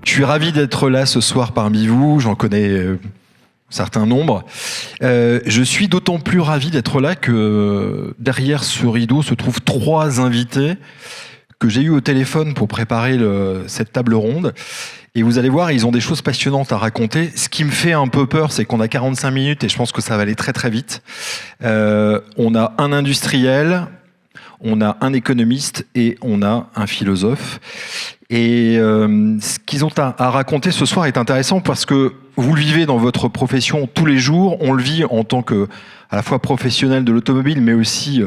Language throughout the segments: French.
Je suis ravi d'être là ce soir parmi vous, j'en connais un certain nombre. Je suis d'autant plus ravi d'être là que derrière ce rideau se trouvent 3 invités que j'ai eu au téléphone pour préparer cette table ronde. Et vous allez voir, ils ont des choses passionnantes à raconter. Ce qui me fait un peu peur, c'est qu'on a 45 minutes et je pense que ça va aller très très vite. On a un industriel, on a un économiste et on a un philosophe. Et ce qu'ils ont à raconter ce soir est intéressant parce que vous le vivez dans votre profession tous les jours. On le vit en tant que à la fois professionnel de l'automobile, mais aussi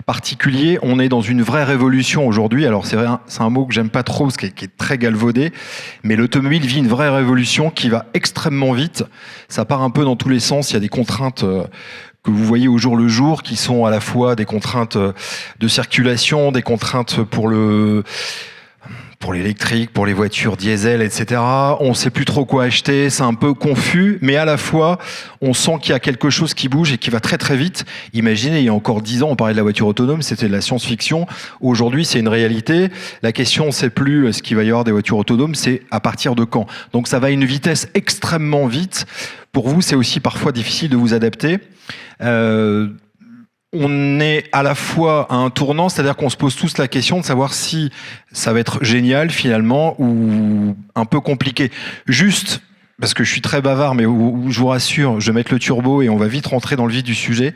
particulier. On est dans une vraie révolution aujourd'hui. Alors c'est vrai, c'est un mot que j'aime pas trop, parce qu'il est très galvaudé, mais l'automobile vit une vraie révolution qui va extrêmement vite. Ça part un peu dans tous les sens. Il y a des contraintes que vous voyez au jour le jour, qui sont à la fois des contraintes de circulation, des contraintes pour l'électrique, pour les voitures diesel, etc. On ne sait plus trop quoi acheter, c'est un peu confus, mais à la fois, on sent qu'il y a quelque chose qui bouge et qui va très très vite. Imaginez, il y a encore 10 ans, on parlait de la voiture autonome, c'était de la science-fiction. Aujourd'hui, c'est une réalité. La question, c'est plus est-ce qu'il va y avoir des voitures autonomes, c'est à partir de quand. Donc ça va à une vitesse extrêmement vite. Pour vous, c'est aussi parfois difficile de vous adapter. On est à la fois à un tournant, c'est-à-dire qu'on se pose tous la question de savoir si ça va être génial finalement ou un peu compliqué. Juste, parce que je suis très bavard, mais je vous rassure, je vais mettre le turbo et on va vite rentrer dans le vif du sujet.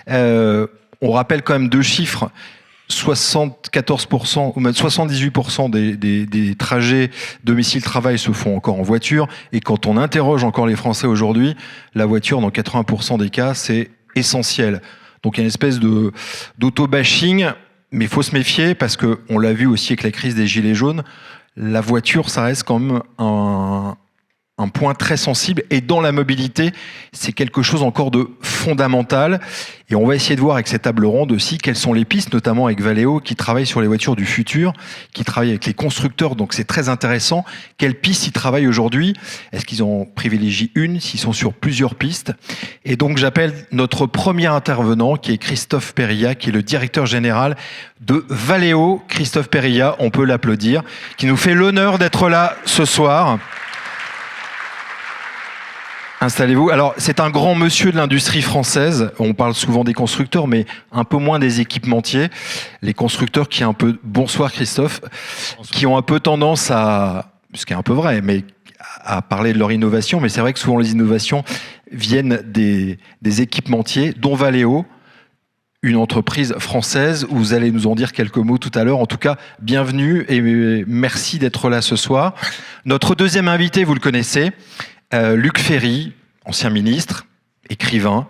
On rappelle quand même 2 chiffres. 74% ou même 78% des trajets domicile-travail se font encore en voiture. Et quand on interroge encore les Français aujourd'hui, la voiture, dans 80% des cas, c'est essentiel. Donc il y a une espèce d'auto-bashing, mais il faut se méfier parce qu'on l'a vu aussi avec la crise des gilets jaunes, la voiture, ça reste quand même un point très sensible. Et dans la mobilité, c'est quelque chose encore de fondamental. Et on va essayer de voir avec cette table ronde aussi quelles sont les pistes, notamment avec Valeo, qui travaille sur les voitures du futur, qui travaille avec les constructeurs. Donc c'est très intéressant. Quelles pistes ils travaillent aujourd'hui? Est-ce qu'ils en privilégient une? S'ils sont sur plusieurs pistes? Et donc j'appelle notre premier intervenant, qui est Christophe Périllat, qui est le directeur général de Valeo. Christophe Périllat, on peut l'applaudir, qui nous fait l'honneur d'être là ce soir. Installez-vous. Alors, c'est un grand monsieur de l'industrie française. On parle souvent des constructeurs, mais un peu moins des équipementiers. Les constructeurs qui un peu, bonsoir Christophe, qui ont un peu tendance à, ce qui est un peu vrai, mais à parler de leur innovation. Mais c'est vrai que souvent les innovations viennent des équipementiers, dont Valeo, une entreprise française où vous allez nous en dire quelques mots tout à l'heure. En tout cas, bienvenue et merci d'être là ce soir. Notre deuxième invité, vous le connaissez, Luc Ferry, ancien ministre, écrivain,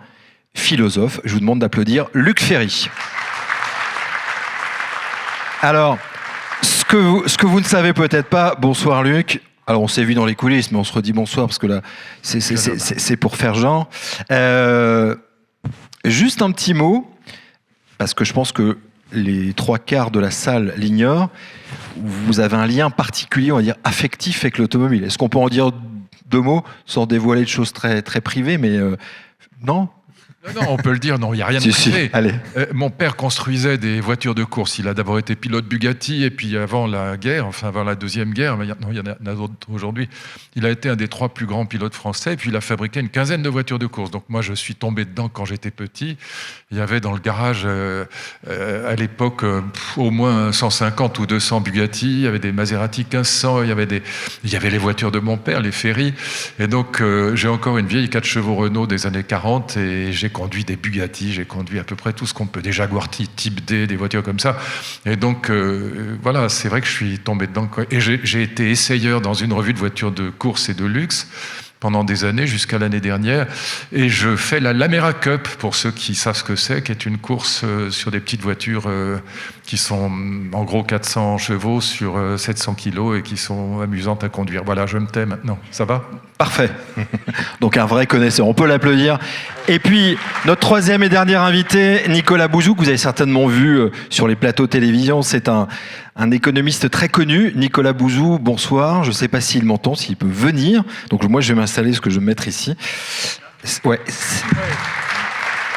philosophe. Je vous demande d'applaudir Luc Ferry. Alors, ce que vous ne savez peut-être pas, bonsoir Luc. Alors, on s'est vu dans les coulisses, mais on se redit bonsoir parce que là, c'est pour faire genre. Juste un petit mot, parce que je pense que les 3/4 de la salle l'ignorent. Vous avez un lien particulier, on va dire, affectif avec l'automobile. Est-ce qu'on peut en dire 2 mots, sans dévoiler de choses très, très privées, mais non? Non, on peut le dire, non, il n'y a rien de privé. Allez. Mon père construisait des voitures de course. Il a d'abord été pilote Bugatti, et puis avant la guerre, enfin avant la Deuxième Guerre, mais il y en a d'autres aujourd'hui, il a été un des 3 plus grands pilotes français, et puis il a fabriqué une quinzaine de voitures de course. Donc moi, je suis tombé dedans quand j'étais petit. Il y avait dans le garage, à l'époque, au moins 150 ou 200 Bugatti, il y avait des Maserati 1500, il y avait les voitures de mon père, les Ferry. Et donc, j'ai encore une vieille 4 chevaux Renault des années 40, et j'ai conduit des Bugatti, j'ai conduit à peu près tout ce qu'on peut, des Jaguar Type D, des voitures comme ça. Et donc, voilà, c'est vrai que je suis tombé dedans, quoi. Et j'ai été essayeur dans une revue de voitures de course et de luxe pendant des années, jusqu'à l'année dernière. Et je fais la Lamera Cup, pour ceux qui savent ce que c'est, qui est une course sur des petites voitures qui sont en gros 400 chevaux sur 700 kilos et qui sont amusantes à conduire. Voilà, je me tais maintenant. Ça va ? Parfait. Donc un vrai connaisseur, on peut l'applaudir. Et puis, notre troisième et dernier invité, Nicolas Bouzou, que vous avez certainement vu sur les plateaux télévision. C'est un économiste très connu. Nicolas Bouzou, bonsoir. Je ne sais pas s'il m'entend, s'il peut venir. Donc moi, je vais m'installer, ce que je vais me mettre ici. Ouais.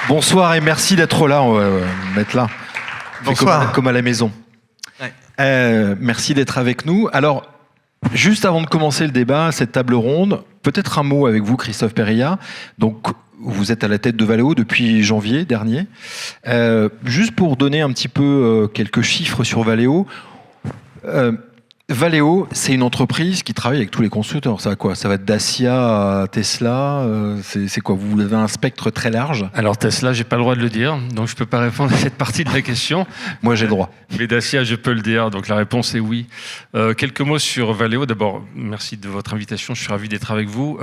Bonsoir et merci d'être là. On va mettre là. Bonsoir. Comme à la maison. Ouais. Merci d'être avec nous. Alors, Juste avant de commencer le débat, cette table ronde, peut-être un mot avec vous, Christophe Périllat. Donc, vous êtes à la tête de Valeo depuis janvier dernier. Juste pour donner un petit peu quelques chiffres sur Valeo. Valeo, c'est une entreprise qui travaille avec tous les constructeurs. Ça va quoi? Ça va être Dacia à Tesla. C'est quoi? Vous avez un spectre très large. Alors Tesla, j'ai pas le droit de le dire, donc je peux pas répondre à cette partie de la question. Moi, j'ai le droit. Mais Dacia, je peux le dire, donc la réponse est oui. Quelques mots sur Valeo. D'abord, merci de votre invitation. Je suis ravi d'être avec vous.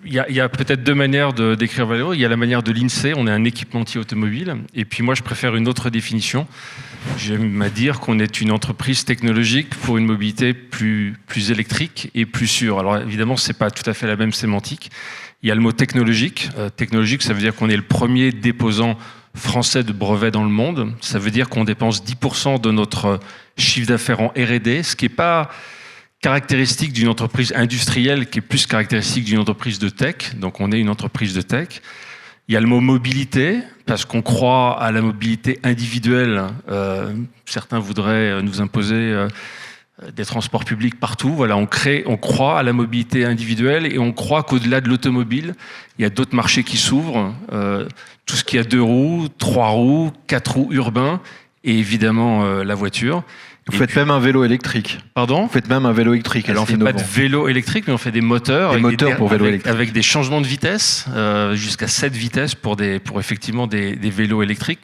Il y a peut-être deux manières de décrire Valeo. Il y a la manière de l'INSEE, on est un équipementier automobile. Et puis moi, je préfère une autre définition. J'aime à dire qu'on est une entreprise technologique pour une mobilité plus électrique et plus sûre. Alors évidemment, c'est pas tout à fait la même sémantique. Il y a le mot technologique. Technologique, ça veut dire qu'on est le premier déposant français de brevets dans le monde. Ça veut dire qu'on dépense 10% de notre chiffre d'affaires en R&D, ce qui n'est pas caractéristique d'une entreprise industrielle, qui est plus caractéristique d'une entreprise de tech. Donc on est une entreprise de tech. Il y a le mot mobilité, parce qu'on croit à la mobilité individuelle. Certains voudraient nous imposer des transports publics partout. Voilà, on croit à la mobilité individuelle et on croit qu'au-delà de l'automobile, il y a d'autres marchés qui s'ouvrent. Tout ce qui a 2 roues, 3 roues, 4 roues urbains et évidemment la voiture. Vous faites même un vélo électrique. Pardon ? Vous faites même un vélo électrique. Alors on fait pas de vélo électrique, mais on fait des moteurs. Des moteurs pour vélo électrique. Avec des changements de vitesse, jusqu'à 7 vitesses pour effectivement des vélos électriques.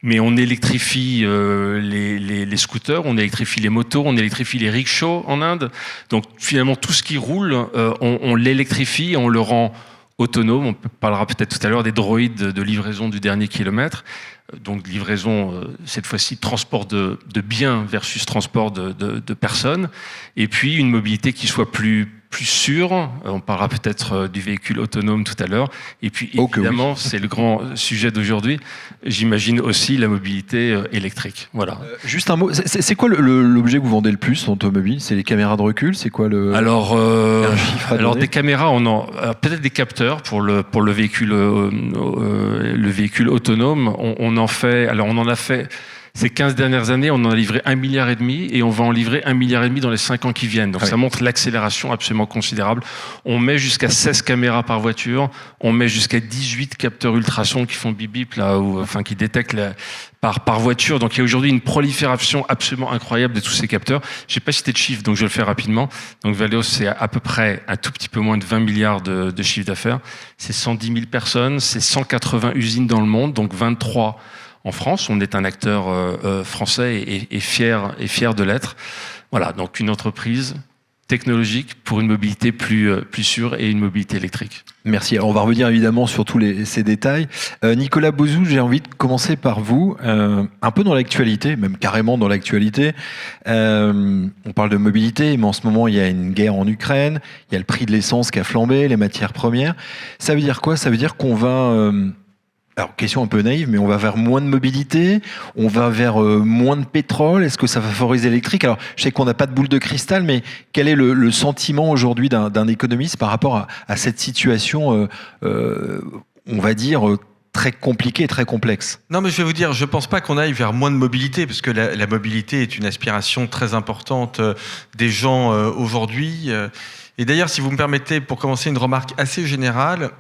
Mais on électrifie les scooters, on électrifie les motos, on électrifie les rickshaws en Inde. Donc finalement, tout ce qui roule, on l'électrifie, on le rend autonome. On parlera peut-être tout à l'heure des droïdes de livraison du dernier kilomètre. Donc livraison, cette fois-ci, transport de biens versus transport de personnes. Et puis une mobilité qui soit plus sûre. On parlera peut-être du véhicule autonome tout à l'heure. Et puis évidemment, oui, c'est le grand sujet d'aujourd'hui. J'imagine aussi la mobilité électrique. Voilà. Juste un mot. C'est quoi l'objet que vous vendez le plus en automobile? C'est les caméras de recul? C'est quoi le... Alors des caméras, peut-être des capteurs pour le véhicule autonome. On en a fait. Ces 15 dernières années, on en a livré 1,5 milliard et on va en livrer 1,5 milliard dans les 5 ans qui viennent. Donc ça montre l'accélération absolument considérable. On met jusqu'à 16 caméras par voiture, on met jusqu'à 18 capteurs ultrasons qui font bip bip là, qui détectent par voiture. Donc il y a aujourd'hui une prolifération absolument incroyable de tous ces capteurs. J'ai pas cité de chiffres, donc je vais le faire rapidement. Donc Valeo, c'est à peu près un tout petit peu moins de 20 milliards de chiffre d'affaires. C'est 110 000 personnes, c'est 180 usines dans le monde, donc 23 en France. On est un acteur français et fier de l'être. Voilà, donc une entreprise technologique pour une mobilité plus sûre et une mobilité électrique. Merci. Alors on va revenir évidemment sur tous ces détails. Nicolas Bauzou, j'ai envie de commencer par vous. Un peu dans l'actualité, même carrément dans l'actualité. On parle de mobilité, mais en ce moment il y a une guerre en Ukraine, il y a le prix de l'essence qui a flambé, les matières premières. Ça veut dire quoi? Ça veut dire qu'on va... Alors, question un peu naïve, mais on va vers moins de mobilité, on va vers moins de pétrole. Est-ce que ça va favoriser l'électrique? Alors, je sais qu'on n'a pas de boule de cristal, mais quel est le sentiment aujourd'hui d'un économiste par rapport à cette situation, on va dire, très compliquée et très complexe? Non, mais je vais vous dire, je pense pas qu'on aille vers moins de mobilité, parce que la mobilité est une aspiration très importante des gens aujourd'hui. Et d'ailleurs, si vous me permettez, pour commencer, une remarque assez générale,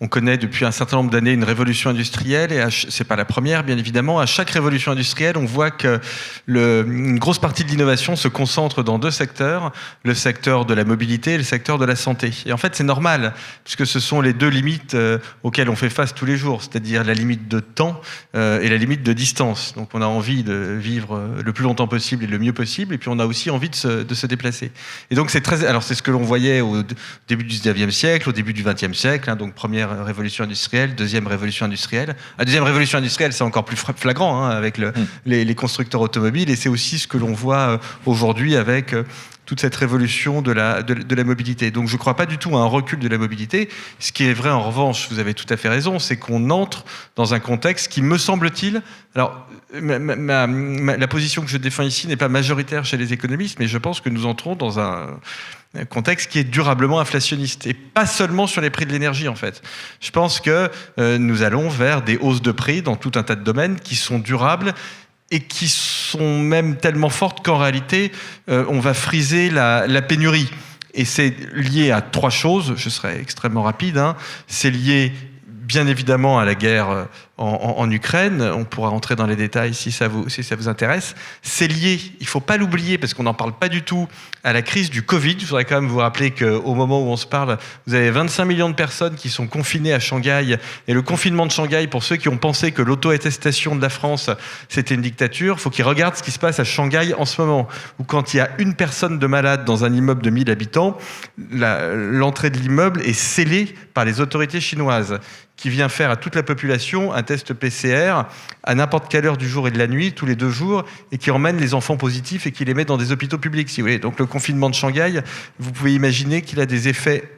on connaît depuis un certain nombre d'années une révolution industrielle, et c'est pas la première, bien évidemment. À chaque révolution industrielle, on voit que une grosse partie de l'innovation se concentre dans 2 secteurs, le secteur de la mobilité et le secteur de la santé. Et en fait, c'est normal, puisque ce sont les 2 limites auxquelles on fait face tous les jours, c'est-à-dire la limite de temps et la limite de distance. Donc on a envie de vivre le plus longtemps possible et le mieux possible, et puis on a aussi envie de se déplacer. Et donc c'est ce que l'on voyait au début du 19e siècle, au début du 20e siècle, donc première révolution industrielle, deuxième révolution industrielle. La deuxième révolution industrielle, c'est encore plus flagrant avec les constructeurs automobiles, et c'est aussi ce que l'on voit aujourd'hui avec toute cette révolution de la mobilité. Donc je ne crois pas du tout à un recul de la mobilité. Ce qui est vrai, en revanche, vous avez tout à fait raison, c'est qu'on entre dans un contexte qui, me semble-t-il, alors la position que je défends ici n'est pas majoritaire chez les économistes, mais je pense que nous entrons dans un contexte qui est durablement inflationniste, et pas seulement sur les prix de l'énergie en fait. Je pense que nous allons vers des hausses de prix dans tout un tas de domaines qui sont durables, et qui sont même tellement fortes qu'en réalité, on va friser la pénurie. Et c'est lié à 3 choses, je serai extrêmement rapide. C'est lié bien évidemment à la guerre en Ukraine, on pourra rentrer dans les détails si ça vous intéresse. C'est lié, il ne faut pas l'oublier parce qu'on n'en parle pas du tout, à la crise du Covid. Je voudrais quand même vous rappeler qu'au moment où on se parle, vous avez 25 millions de personnes qui sont confinées à Shanghai. Et le confinement de Shanghai, pour ceux qui ont pensé que l'auto-attestation de la France, c'était une dictature, il faut qu'ils regardent ce qui se passe à Shanghai en ce moment. Où quand il y a une personne de malade dans un immeuble de 1000 habitants, l'entrée de l'immeuble est scellée par les autorités chinoises, qui vient faire à toute la population un test PCR à n'importe quelle heure du jour et de la nuit, tous les 2 jours, et qui emmène les enfants positifs et qui les met dans des hôpitaux publics, si vous voulez. Donc le confinement de Shanghai, vous pouvez imaginer qu'il a des effets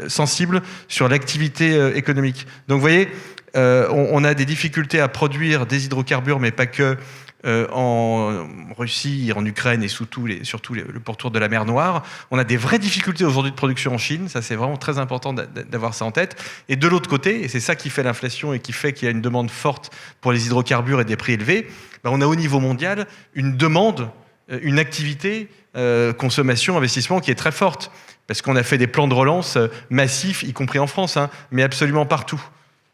sensibles sur l'activité économique. Donc vous voyez, on a des difficultés à produire des hydrocarbures, mais pas que, en Russie, en Ukraine et surtout le pourtour de la mer Noire. On a des vraies difficultés aujourd'hui de production en Chine, ça c'est vraiment très important d'avoir ça en tête. Et de l'autre côté, et c'est ça qui fait l'inflation et qui fait qu'il y a une demande forte pour les hydrocarbures et des prix élevés, on a au niveau mondial une demande, une activité, consommation, investissement qui est très forte. Parce qu'on a fait des plans de relance massifs, y compris en France, mais absolument partout.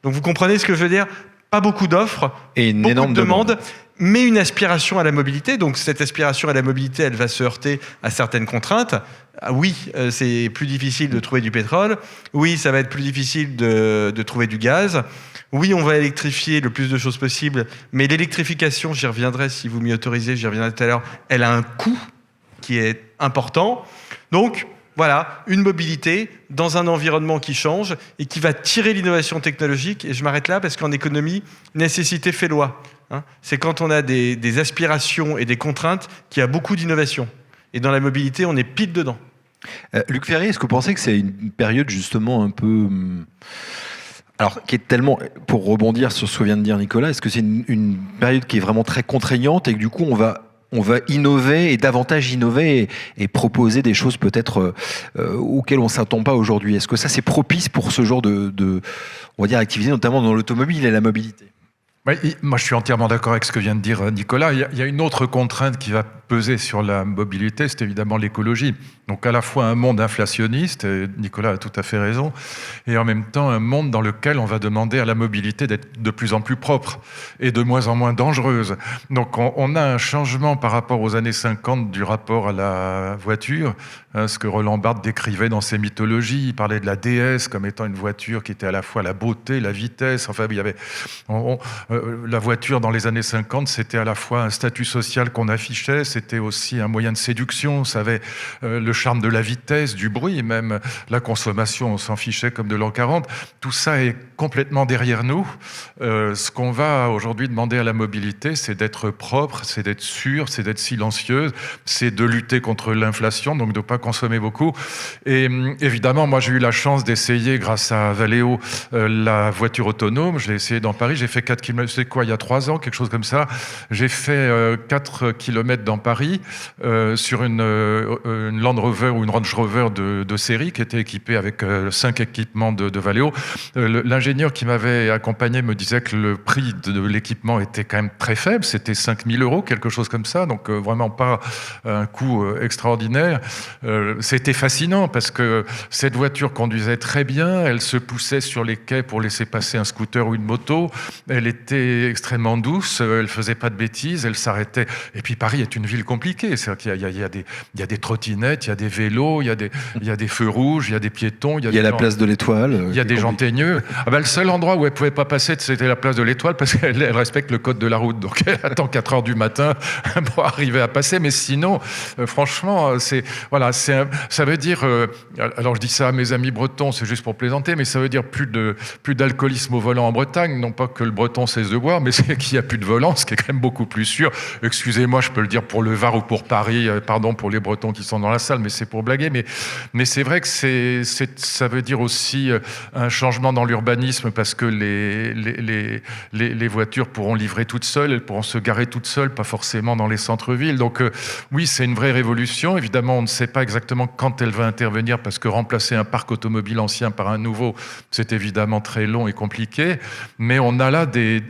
Donc vous comprenez ce que je veux dire ? Pas beaucoup d'offres, et une beaucoup énorme de demandes, mais une aspiration à la mobilité. Donc cette aspiration à la mobilité, elle va se heurter à certaines contraintes. Ah oui, c'est plus difficile de trouver du pétrole. Oui, ça va être plus difficile de trouver du gaz. Oui, on va électrifier le plus de choses possible, mais l'électrification, j'y reviendrai si vous m'y autorisez, j'y reviendrai tout à l'heure, elle a un coût qui est important. Donc, voilà, une mobilité dans un environnement qui change et qui va tirer l'innovation technologique. Et je m'arrête là parce qu'en économie, nécessité fait loi. C'est quand on a des aspirations et des contraintes qu'il y a beaucoup d'innovation. Et dans la mobilité, on est pile dedans. Luc Ferry, est-ce que vous pensez que c'est une période justement un peu... Alors, qui est tellement, pour rebondir sur ce que vient de dire Nicolas, est-ce que c'est une période qui est vraiment très contraignante et que du coup, on va innover et davantage innover et proposer des choses peut-être auxquelles on ne s'attend pas aujourd'hui. Est-ce que ça, c'est propice pour ce genre de on va dire, activité, notamment dans l'automobile et la mobilité ? Oui, moi, je suis entièrement d'accord avec ce que vient de dire Nicolas. Il y a une autre contrainte qui va peser sur la mobilité, c'est évidemment l'écologie. Donc à la fois un monde inflationniste, et Nicolas a tout à fait raison, et en même temps un monde dans lequel on va demander à la mobilité d'être de plus en plus propre et de moins en moins dangereuse. Donc on a un changement par rapport aux années 50 du rapport à la voiture, ce que Roland Barthes décrivait dans ses mythologies. Il parlait de la déesse comme étant une voiture qui était à la fois la beauté, la vitesse. Enfin, il y avait la voiture dans les années 50, c'était à la fois un statut social qu'on affichait, c'était aussi un moyen de séduction. Ça avait le charme de la vitesse, du bruit, même la consommation, on s'en fichait comme de l'an 40. Tout ça est complètement derrière nous. Ce qu'on va aujourd'hui demander à la mobilité, c'est d'être propre, c'est d'être sûr, c'est d'être silencieuse, c'est de lutter contre l'inflation, donc de ne pas consommer beaucoup. Et évidemment, moi j'ai eu la chance d'essayer, grâce à Valeo, la voiture autonome. Je l'ai essayé dans Paris, j'ai fait 4 km, c'est quoi, il y a 3 ans, quelque chose comme ça. J'ai fait 4 km dans Paris sur une Land Rover ou une Range Rover de série qui était équipée avec 5 équipements de Valeo. L'ingénieur qui m'avait accompagné me disait que le prix de l'équipement était quand même très faible, c'était 5 000 €, quelque chose comme ça, donc vraiment pas un coût extraordinaire. C'était fascinant parce que cette voiture conduisait très bien, elle se poussait sur les quais pour laisser passer un scooter ou une moto, elle était extrêmement douce, elle faisait pas de bêtises, elle s'arrêtait. Et puis Paris est une ville compliquée, c'est-à-dire qu'il y a des trottinettes, il y a des vélos, il y a des feux rouges, il y a des piétons, il y a la place de l'Étoile. Il y a des gens teigneux. Le seul endroit où elle pouvait pas passer, c'était la place de l'Étoile parce qu'elle respecte le code de la route. Donc elle attend 4 heures du matin pour arriver à passer. Mais sinon, franchement, ça veut dire, alors je dis ça à mes amis bretons, c'est juste pour plaisanter, mais ça veut dire plus d'alcoolisme au volant en Bretagne. Non pas que le breton cesse de boire, mais c'est qu'il n'y a plus de volant, ce qui est quand même beaucoup plus sûr. Excusez-moi, je peux le dire pour le Var ou pour Paris, pardon pour les Bretons qui sont dans la salle, mais c'est pour blaguer. Mais c'est vrai que ça veut dire aussi un changement dans l'urbanisme parce que les voitures pourront livrer toutes seules, elles pourront se garer toutes seules, pas forcément dans les centres-villes. Donc oui, c'est une vraie révolution. Évidemment, on ne sait pas exactement quand elle va intervenir parce que remplacer un parc automobile ancien par un nouveau, c'est évidemment très long et compliqué. Mais on a là des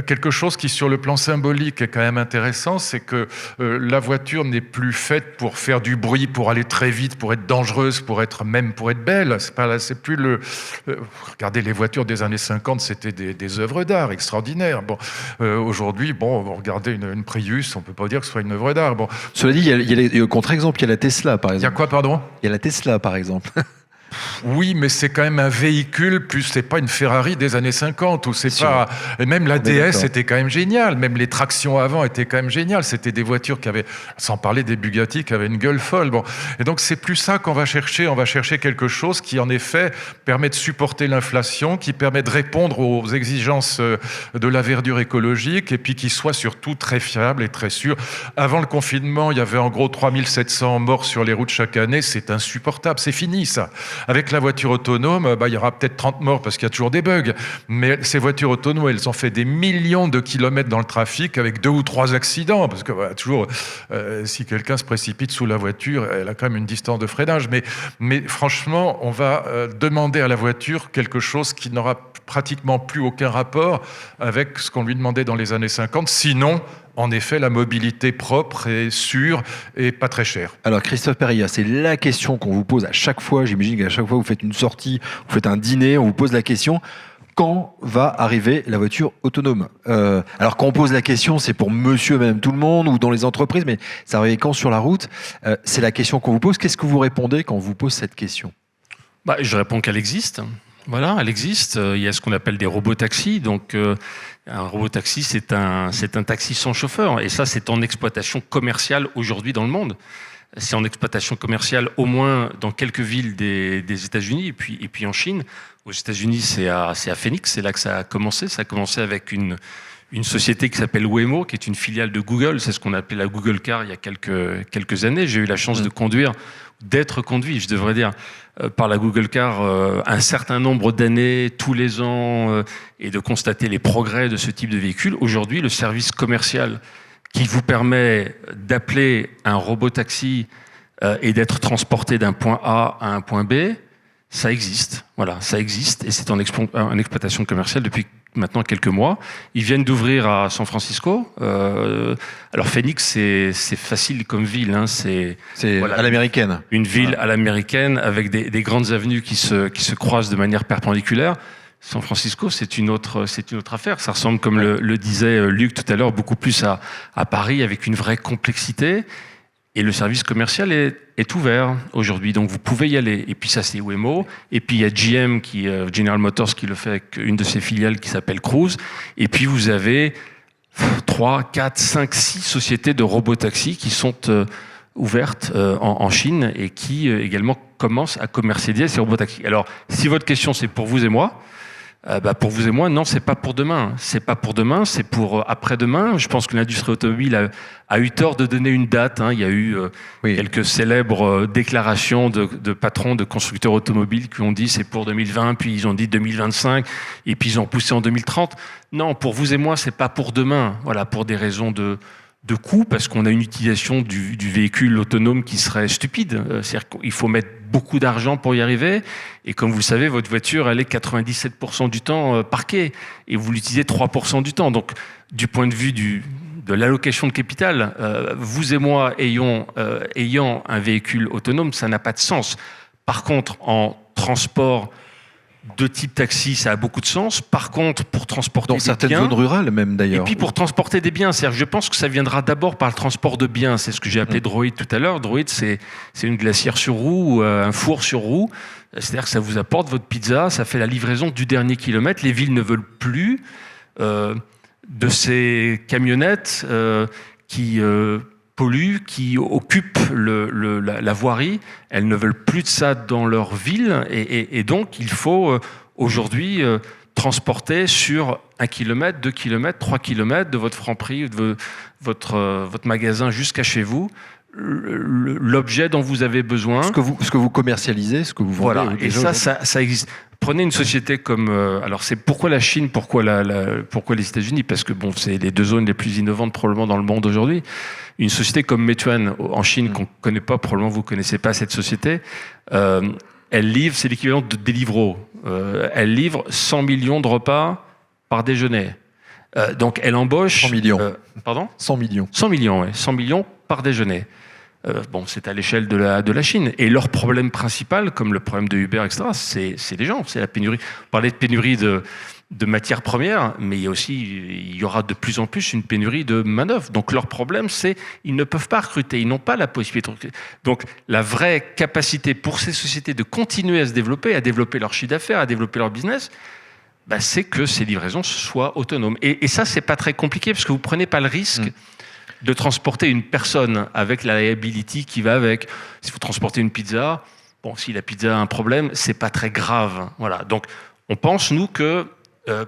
quelque chose qui, sur le plan symbolique, est quand même intéressant, c'est que la voiture n'est plus faite pour faire du bruit, pour aller très vite, pour être dangereuse, pour être belle. C'est plus regardez les voitures des années 50, c'était des œuvres d'art extraordinaires. Bon, aujourd'hui, regardez une Prius, on peut pas dire que ce soit une œuvre d'art. Bon. Cela dit, il y a contre-exemple, il y a la Tesla, par exemple. Il y a quoi, pardon ? Il y a la Tesla, par exemple. Oui, mais c'est quand même un véhicule, plus c'est pas une Ferrari des années 50, ou c'est pas... Et même la DS était quand même géniale, même les tractions avant étaient quand même géniales, c'était des voitures qui avaient, sans parler des Bugatti, qui avaient une gueule folle. Bon. Et donc c'est plus ça qu'on va chercher, on va chercher quelque chose qui en effet permet de supporter l'inflation, qui permet de répondre aux exigences de la verdure écologique, et puis qui soit surtout très fiable et très sûr. Avant le confinement, il y avait en gros 3700 morts sur les routes chaque année, c'est insupportable, c'est fini ça. Avec la voiture autonome, il y aura peut-être 30 morts parce qu'il y a toujours des bugs. Mais ces voitures autonomes, elles ont fait des millions de kilomètres dans le trafic avec 2 ou 3 accidents. Parce que toujours, si quelqu'un se précipite sous la voiture, elle a quand même une distance de freinage. Mais franchement, on va demander à la voiture quelque chose qui n'aura pratiquement plus aucun rapport avec ce qu'on lui demandait dans les années 50. Sinon, en effet, la mobilité propre et sûre et pas très chère. Alors, Christophe Périllat, c'est la question qu'on vous pose à chaque fois. J'imagine qu'à chaque fois, vous faites une sortie, vous faites un dîner, on vous pose la question, quand va arriver la voiture autonome ? Alors, quand on pose la question, c'est pour monsieur et madame tout le monde ou dans les entreprises, mais ça arrive quand sur la route ? C'est la question qu'on vous pose. Qu'est-ce que vous répondez quand on vous pose cette question ? Je réponds qu'elle existe. Voilà, elle existe. Il y a ce qu'on appelle des robotaxis. Donc, un robotaxi, c'est un taxi sans chauffeur. Et ça, c'est en exploitation commerciale aujourd'hui dans le monde. C'est en exploitation commerciale au moins dans quelques villes des États-Unis et puis en Chine. Aux États-Unis, c'est à Phoenix. C'est là que ça a commencé. Ça a commencé avec une société qui s'appelle Waymo, qui est une filiale de Google. C'est ce qu'on appelait la Google Car il y a quelques années. J'ai eu la chance d'être conduit, je devrais dire, par la Google Car un certain nombre d'années, tous les ans, et de constater les progrès de ce type de véhicule. Aujourd'hui, le service commercial qui vous permet d'appeler un robot-taxi et d'être transporté d'un point A à un point B, ça existe. Voilà, ça existe et c'est en exploitation commerciale depuis maintenant quelques mois. Ils viennent d'ouvrir à San Francisco. Alors Phoenix, c'est facile comme ville. Hein. C'est à l'américaine. Une ville à l'américaine avec des grandes avenues qui se croisent de manière perpendiculaire. San Francisco, c'est une autre affaire. Ça ressemble, comme le disait Luc tout à l'heure, beaucoup plus à Paris, avec une vraie complexité. Et le service commercial est ouvert aujourd'hui, donc vous pouvez y aller. Et puis ça, c'est Waymo. Et puis il y a GM, General Motors, qui le fait avec une de ses filiales qui s'appelle Cruise. Et puis vous avez 3, 4, 5, 6 sociétés de robotaxis qui sont ouvertes en Chine et qui également commencent à commercialiser ces robotaxis. Alors, si votre question, c'est pour vous et moi, pour vous et moi, non, c'est pas pour demain. C'est pas pour demain, c'est pour après-demain. Je pense que l'industrie automobile a eu tort de donner une date. Hein. Il y a eu quelques célèbres déclarations de patrons de constructeurs automobiles qui ont dit c'est pour 2020, puis ils ont dit 2025, et puis ils ont poussé en 2030. Non, pour vous et moi, c'est pas pour demain. Voilà, pour des raisons de coût, parce qu'on a une utilisation du véhicule autonome qui serait stupide. C'est-à-dire qu'il faut mettre beaucoup d'argent pour y arriver. Et comme vous le savez, votre voiture, elle est 97% du temps parquée. Et vous l'utilisez 3% du temps. Donc, du point de vue de l'allocation de capital, vous et moi ayant un véhicule autonome, ça n'a pas de sens. Par contre, en transport de type taxi, ça a beaucoup de sens. Par contre, pour transporter dans certaines zones rurales même d'ailleurs. Et puis pour transporter des biens, c'est-à-dire, je pense que ça viendra d'abord par le transport de biens. C'est ce que j'ai appelé Droid tout à l'heure. Droid, c'est une glacière sur roue, un four sur roue. C'est-à-dire que ça vous apporte votre pizza, ça fait la livraison du dernier kilomètre. Les villes ne veulent plus de ces camionnettes qui polluent, qui occupent la voirie. Elles ne veulent plus de ça dans leur ville. Et donc, il faut aujourd'hui transporter sur 1 km, 2 km, 3 km de votre Franprix, de votre magasin jusqu'à chez vous, l'objet dont vous avez besoin. Ce que vous commercialisez, ce que vous vendez. Voilà, et ça existe. Prenez une société comme... alors, c'est pourquoi la Chine, pourquoi les États-Unis ? Parce que bon, c'est les deux zones les plus innovantes probablement dans le monde aujourd'hui. Une société comme Meituan en Chine, qu'on ne connaît pas, probablement vous ne connaissez pas cette société, elle livre, c'est l'équivalent de Deliveroo. Elle livre 100 millions de repas par déjeuner. Donc elle embauche... 100 millions. Pardon ? 100 millions. 100 millions, ouais. 100 millions par déjeuner. C'est à l'échelle de la Chine. Et leur problème principal, comme le problème de Uber, etc., c'est les gens, c'est la pénurie. On parlait de pénurie de matières premières, mais il y aura de plus en plus une pénurie de main-d'œuvre. Donc leur problème, c'est qu'ils ne peuvent pas recruter, ils n'ont pas la possibilité de recruter. Donc la vraie capacité pour ces sociétés de continuer à se développer, à développer leur chiffre d'affaires, à développer leur business, c'est que ces livraisons soient autonomes. Et ça, c'est pas très compliqué, parce que vous prenez pas le risque de transporter une personne avec la liability qui va avec. Si vous transportez une pizza, si la pizza a un problème, c'est pas très grave. Voilà. Donc, on pense, nous, que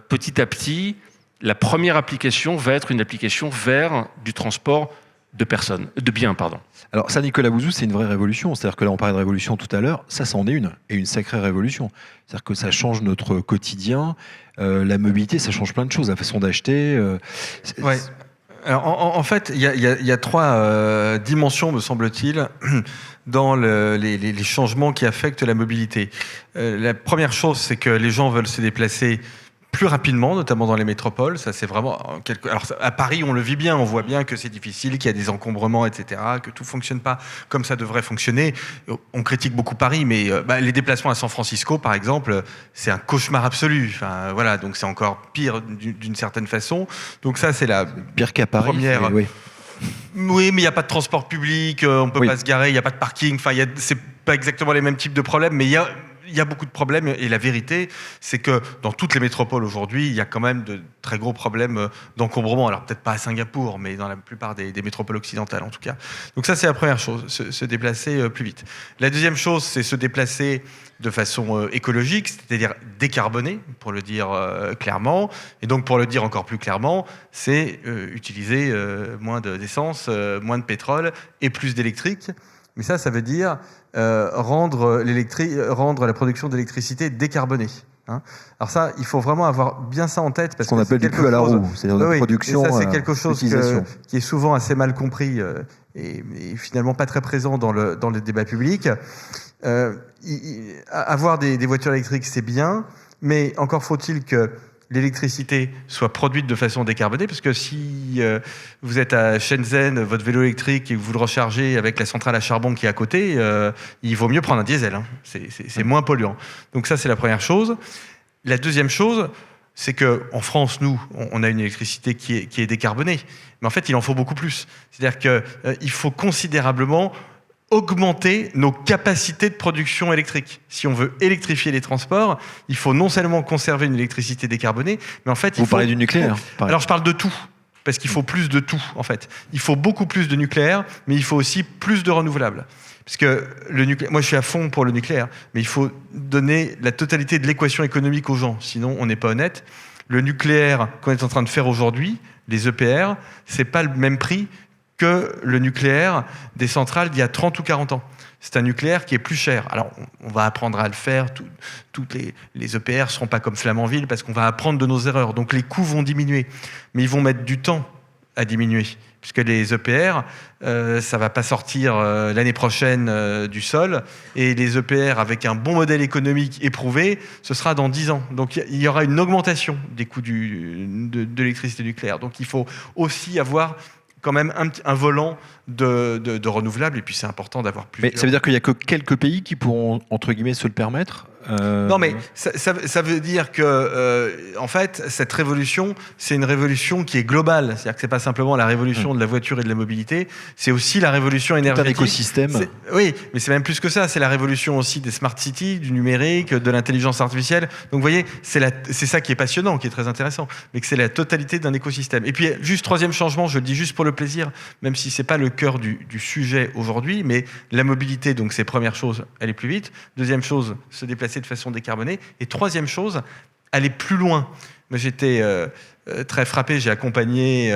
petit à petit, la première application va être une application vers du transport de biens, pardon. Alors ça, Nicolas Bouzou, c'est une vraie révolution. C'est-à-dire que là, on parlait de révolution tout à l'heure. Ça, c'en est une, et une sacrée révolution. C'est-à-dire que ça change notre quotidien. La mobilité, ça change plein de choses. La façon d'acheter. Ouais. Alors, en fait, il y a trois dimensions, me semble-t-il, dans les changements qui affectent la mobilité. La première chose, c'est que les gens veulent se déplacer plus rapidement, notamment dans les métropoles. Ça, c'est vraiment Alors, à Paris, on le vit bien. On voit bien que c'est difficile, qu'il y a des encombrements, etc., que tout fonctionne pas comme ça devrait fonctionner. On critique beaucoup Paris, mais les déplacements à San Francisco, par exemple, c'est un cauchemar absolu. Enfin, voilà, donc c'est encore pire d'une certaine façon. Donc ça, c'est la pire qu'à Paris. Première. Oui, mais il n'y a pas de transport public, on peut pas se garer, il n'y a pas de parking. Enfin, c'est pas exactement les mêmes types de problèmes, mais il y a beaucoup de problèmes, et la vérité, c'est que dans toutes les métropoles aujourd'hui, il y a quand même de très gros problèmes d'encombrement. Alors peut-être pas à Singapour, mais dans la plupart des métropoles occidentales en tout cas. Donc ça, c'est la première chose, se déplacer plus vite. La deuxième chose, c'est se déplacer de façon écologique, c'est-à-dire décarbonée, pour le dire clairement. Et donc pour le dire encore plus clairement, c'est utiliser moins d'essence, moins de pétrole et plus d'électrique. Mais ça veut dire rendre la production d'électricité décarbonée. Hein. Alors ça, il faut vraiment avoir bien ça en tête. Parce qu'on appelle du cul à la roue, c'est-à-dire de production. Et ça, c'est quelque chose qui est souvent assez mal compris et finalement pas très présent dans le débat public. Avoir des voitures électriques, c'est bien, mais encore faut-il que l'électricité soit produite de façon décarbonée, parce que si vous êtes à Shenzhen, votre vélo électrique, et que vous le rechargez avec la centrale à charbon qui est à côté, il vaut mieux prendre un diesel. Hein. C'est moins polluant. Donc ça, c'est la première chose. La deuxième chose, c'est qu'en France, nous, on a une électricité qui est décarbonée. Mais en fait, il en faut beaucoup plus. C'est-à-dire qu'il faut considérablement augmenter nos capacités de production électrique. Si on veut électrifier les transports, il faut non seulement conserver une électricité décarbonée, mais en fait... Vous parlez du nucléaire. Alors je parle de tout, parce qu'il faut plus de tout, en fait. Il faut beaucoup plus de nucléaire, mais il faut aussi plus de renouvelables. Parce que le nucléaire, moi je suis à fond pour le nucléaire, mais il faut donner la totalité de l'équation économique aux gens, sinon on n'est pas honnête. Le nucléaire qu'on est en train de faire aujourd'hui, les EPR, c'est pas le même prix que le nucléaire des centrales d'il y a 30 ou 40 ans. C'est un nucléaire qui est plus cher. Alors, on va apprendre à le faire. Toutes les EPR ne seront pas comme Flamanville parce qu'on va apprendre de nos erreurs. Donc, les coûts vont diminuer. Mais ils vont mettre du temps à diminuer. Puisque les EPR, ça ne va pas sortir l'année prochaine du sol. Et les EPR, avec un bon modèle économique éprouvé, ce sera dans 10 ans. Donc, il y aura une augmentation des coûts de l'électricité nucléaire. Donc, il faut aussi avoir quand même un volant de renouvelables, et puis c'est important d'avoir plus. Mais ça veut dire qu'il n'y a que quelques pays qui pourront, entre guillemets, se le permettre Non, mais ça veut dire que, en fait, cette révolution, c'est une révolution qui est globale. C'est-à-dire que c'est pas simplement la révolution de la voiture et de la mobilité, c'est aussi la révolution énergétique. C'est un écosystème. Oui, mais c'est même plus que ça. C'est la révolution aussi des smart cities, du numérique, de l'intelligence artificielle. Donc, vous voyez, c'est ça qui est passionnant, qui est très intéressant, mais que c'est la totalité d'un écosystème. Et puis, juste troisième changement, je le dis juste pour le plaisir, même si c'est pas le cœur du sujet aujourd'hui, mais la mobilité, donc c'est première chose, aller plus vite. Deuxième chose, se déplacer de façon décarbonée. Et troisième chose, aller plus loin. Moi, j'étais très frappé, j'ai accompagné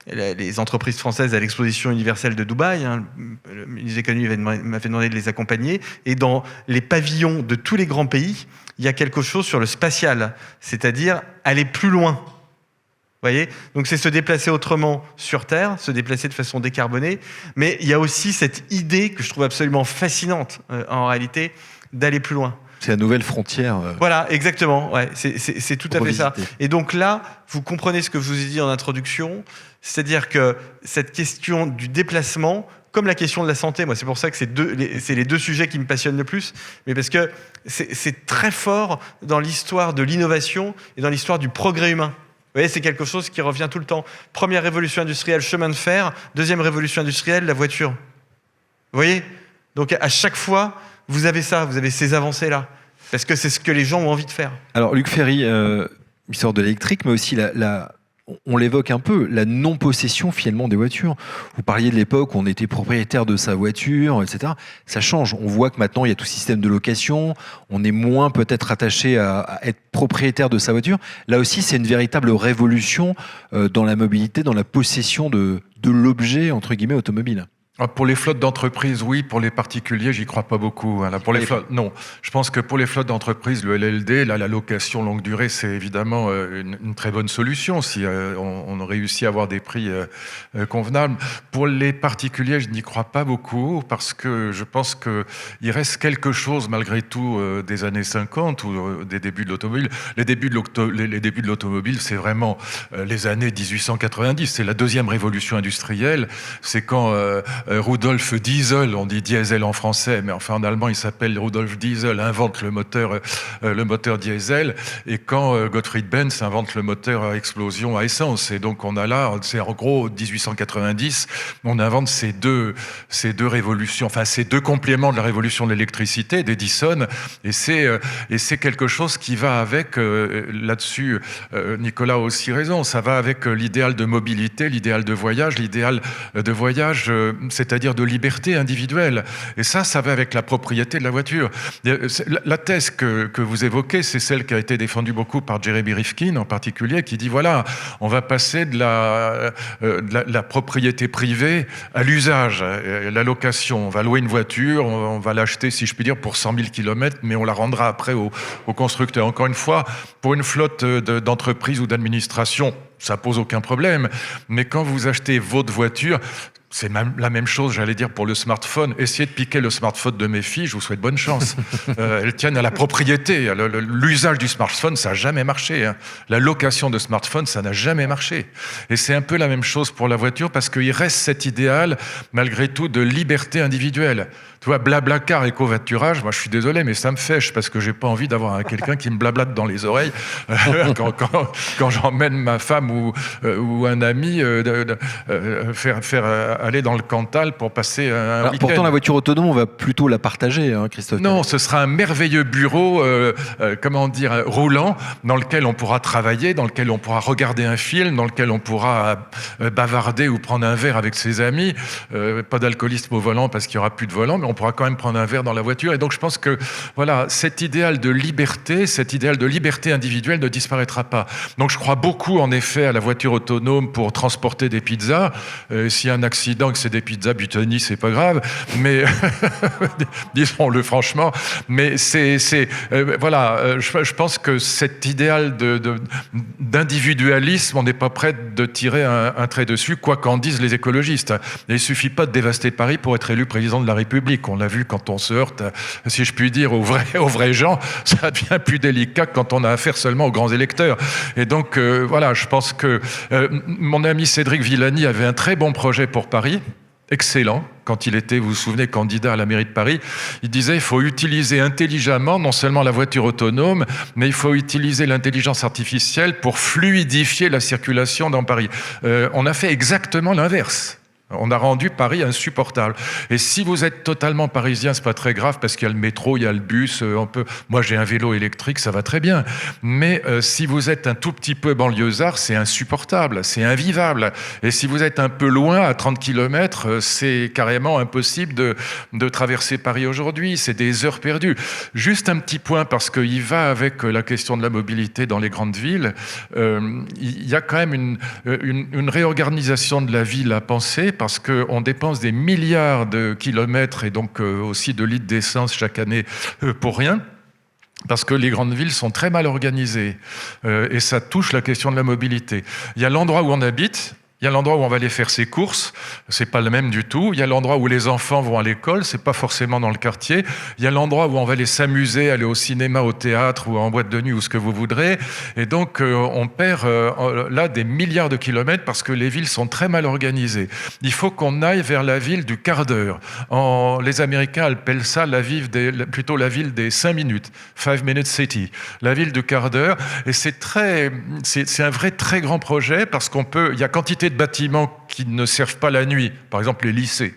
les entreprises françaises à l'exposition universelle de Dubaï. Hein. Le ministre de l'économie m'a fait demander de les accompagner. Et dans les pavillons de tous les grands pays, il y a quelque chose sur le spatial, c'est-à-dire aller plus loin. Vous voyez ? Donc c'est se déplacer autrement sur Terre, se déplacer de façon décarbonée, mais il y a aussi cette idée que je trouve absolument fascinante en réalité, d'aller plus loin. C'est la nouvelle frontière. Voilà, exactement. Ouais, c'est tout à fait ça. Revisiter. Et donc là, vous comprenez ce que je vous ai dit en introduction, c'est-à-dire que cette question du déplacement, comme la question de la santé, moi c'est pour ça que c'est les deux sujets qui me passionnent le plus, mais parce que c'est très fort dans l'histoire de l'innovation et dans l'histoire du progrès humain. Vous voyez, c'est quelque chose qui revient tout le temps. Première révolution industrielle, chemin de fer. Deuxième révolution industrielle, la voiture. Vous voyez ? Donc à chaque fois, vous avez ça, vous avez ces avancées-là. Parce que c'est ce que les gens ont envie de faire. Alors, Luc Ferry, il sort de l'électrique, mais aussi on l'évoque un peu, la non-possession finalement des voitures. Vous parliez de l'époque où on était propriétaire de sa voiture, etc. Ça change. On voit que maintenant, il y a tout système de location. On est moins peut-être attaché à être propriétaire de sa voiture. Là aussi, c'est une véritable révolution dans la mobilité, dans la possession de l'objet, entre guillemets, automobile. Pour les flottes d'entreprises, oui. Pour les particuliers, j'y crois pas beaucoup. Voilà. Pour les flottes, non. Je pense que pour les flottes d'entreprises, le LLD, là, la location longue durée, c'est évidemment une très bonne solution si on réussit à avoir des prix convenables. Pour les particuliers, je n'y crois pas beaucoup parce que je pense qu'il reste quelque chose malgré tout des années 50 ou des débuts de l'automobile. Les débuts de l'automobile, c'est vraiment les années 1890. C'est la deuxième révolution industrielle. C'est quand Rudolf Diesel, on dit diesel en français, mais enfin en allemand il s'appelle Rudolf Diesel, invente le moteur diesel, et quand Gottfried Benz invente le moteur à explosion à essence. Et donc on a là, c'est en gros 1890, on invente ces deux révolutions, enfin ces deux compléments de la révolution de l'électricité d'Edison, et c'est quelque chose qui va avec, là-dessus Nicolas a aussi raison, ça va avec l'idéal de mobilité, l'idéal de voyage, c'est-à-dire de liberté individuelle. Et ça va avec la propriété de la voiture. La thèse que vous évoquez, c'est celle qui a été défendue beaucoup par Jeremy Rifkin en particulier, qui dit voilà, on va passer de la propriété privée à l'usage, la location. On va louer une voiture, on va l'acheter, si je puis dire, pour 100 000 km, mais on la rendra après au constructeur. Encore une fois, pour une flotte d'entreprise ou d'administration, ça pose aucun problème. Mais quand vous achetez votre voiture, c'est même la même chose, j'allais dire, pour le smartphone. Essayez de piquer le smartphone de mes filles, je vous souhaite bonne chance. Elles tiennent à la propriété. L'usage du smartphone, ça n'a jamais marché. Hein. La location de smartphone, ça n'a jamais marché. Et c'est un peu la même chose pour la voiture, parce qu'il reste cet idéal, malgré tout, de liberté individuelle. Tu vois, Blablacar et covoiturage, moi je suis désolé, mais ça me fâche, parce que j'ai pas envie d'avoir quelqu'un qui me blablate dans les oreilles quand j'emmène ma femme ou un ami faire aller dans le Cantal pour passer un week-end. Pourtant, la voiture autonome, on va plutôt la partager, hein, Christophe. Non, ce sera un merveilleux bureau, roulant, dans lequel on pourra travailler, dans lequel on pourra regarder un film, dans lequel on pourra bavarder ou prendre un verre avec ses amis. Pas d'alcoolisme au volant parce qu'il n'y aura plus de volant, mais on pourra quand même prendre un verre dans la voiture. Et donc, je pense que voilà, cet idéal de liberté, cet idéal de liberté individuelle ne disparaîtra pas. Donc, je crois beaucoup, en effet, à la voiture autonome pour transporter des pizzas. S'il y a un accident, que c'est des pizzas Butoni, c'est pas grave. Mais disons-le franchement. Mais je pense que cet idéal d'individualisme, on n'est pas prêt de tirer un trait dessus, quoi qu'en disent les écologistes. Et il suffit pas de dévaster Paris pour être élu président de la République. On l'a vu quand on se heurte, si je puis dire, aux vrais gens, ça devient plus délicat que quand on a affaire seulement aux grands électeurs. Et donc, voilà, je pense que mon ami Cédric Villani avait un très bon projet pour Paris, excellent. Quand il était, vous vous souvenez, candidat à la mairie de Paris, il disait il faut utiliser intelligemment non seulement la voiture autonome, mais il faut utiliser l'intelligence artificielle pour fluidifier la circulation dans Paris. On a fait exactement l'inverse. On a rendu Paris insupportable. Et si vous êtes totalement parisien, c'est pas très grave parce qu'il y a le métro, il y a le bus, moi j'ai un vélo électrique, ça va très bien. Mais si vous êtes un tout petit peu banlieusard, c'est insupportable, c'est invivable. Et si vous êtes un peu loin, à 30 km, c'est carrément impossible de traverser Paris aujourd'hui. C'est des heures perdues. Juste un petit point, parce qu'il va avec la question de la mobilité dans les grandes villes. Il y a quand même une réorganisation de la ville à penser, parce qu'on dépense des milliards de kilomètres et donc aussi de litres d'essence chaque année pour rien. Parce que les grandes villes sont très mal organisées et ça touche la question de la mobilité. Il y a l'endroit où on habite, Il y a l'endroit où on va aller faire ses courses, c'est pas le même du tout. Il y a l'endroit où les enfants vont à l'école, c'est pas forcément dans le quartier. Il y a l'endroit où on va aller s'amuser, aller au cinéma, au théâtre ou en boîte de nuit ou ce que vous voudrez. Et donc on perd là des milliards de kilomètres parce que les villes sont très mal organisées. Il faut qu'on aille vers la ville du quart d'heure. Les Américains appellent ça plutôt la ville des 5 minutes, 5 minute city, la ville du quart d'heure. Et c'est un vrai très grand projet parce il y a quantité de bâtiments qui ne servent pas la nuit, par exemple les lycées,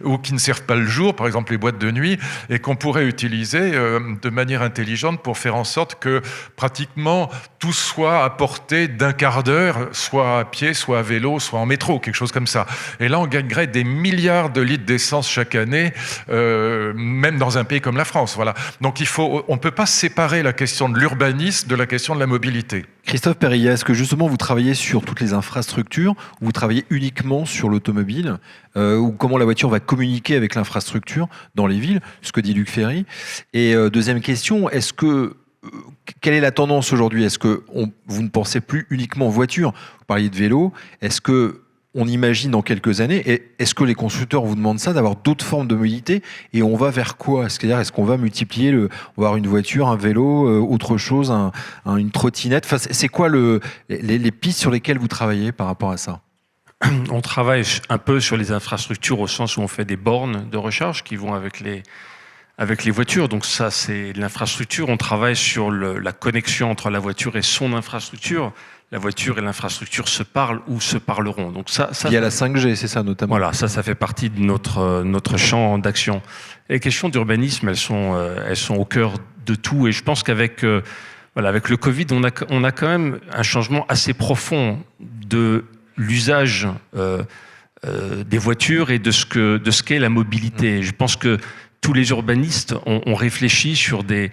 ou qui ne servent pas le jour, par exemple les boîtes de nuit, et qu'on pourrait utiliser de manière intelligente pour faire en sorte que pratiquement tout soit à portée d'un quart d'heure, soit à pied, soit à vélo, soit en métro, quelque chose comme ça. Et là, on gagnerait des milliards de litres d'essence chaque année, même dans un pays comme la France. Voilà. Donc on ne peut pas séparer la question de l'urbanisme de la question de la mobilité. Christophe Périllat, est-ce que justement vous travaillez sur toutes les infrastructures ou vous travaillez uniquement sur l'automobile ou comment la voiture va communiquer avec l'infrastructure dans les villes, ce que dit Luc Ferry. Et deuxième question, quelle est la tendance aujourd'hui? Est-ce que vous ne pensez plus uniquement voiture? Vous parliez de vélo. Est-ce que on imagine dans quelques années, et est-ce que les constructeurs vous demandent ça, d'avoir d'autres formes de mobilité, et on va vers quoi? C'est-à-dire, est-ce qu'on va multiplier on va avoir une voiture, un vélo, autre chose, une trottinette? Enfin, c'est quoi les pistes sur lesquelles vous travaillez par rapport à ça? On travaille un peu sur les infrastructures au sens où on fait des bornes de recharge qui vont avec les voitures. Donc ça, c'est l'infrastructure. On travaille sur la connexion entre la voiture et son infrastructure. La voiture et l'infrastructure se parlent ou se parleront. Donc ça, il y a la 5G, c'est ça notamment. Voilà, ça fait partie de notre champ d'action. Les questions d'urbanisme, elles sont au cœur de tout. Et je pense qu'avec avec le Covid, on a quand même un changement assez profond de l'usage des voitures et de ce qu'est la mobilité. Je pense que tous les urbanistes ont réfléchi sur des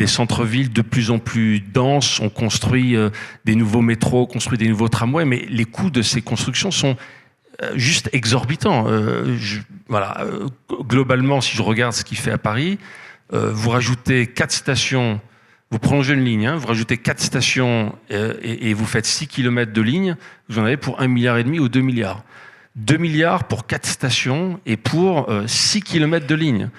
centres-villes de plus en plus denses, on construit des nouveaux métros, on construit des nouveaux tramways, mais les coûts de ces constructions sont juste exorbitants. Globalement, si je regarde ce qu'il fait à Paris, vous rajoutez 4 stations, vous prolongez une ligne, vous rajoutez 4 stations et vous faites 6 km de ligne, vous en avez pour 1,5 milliard ou 2 milliards. 2 milliards pour 4 stations et pour 6 km de ligne.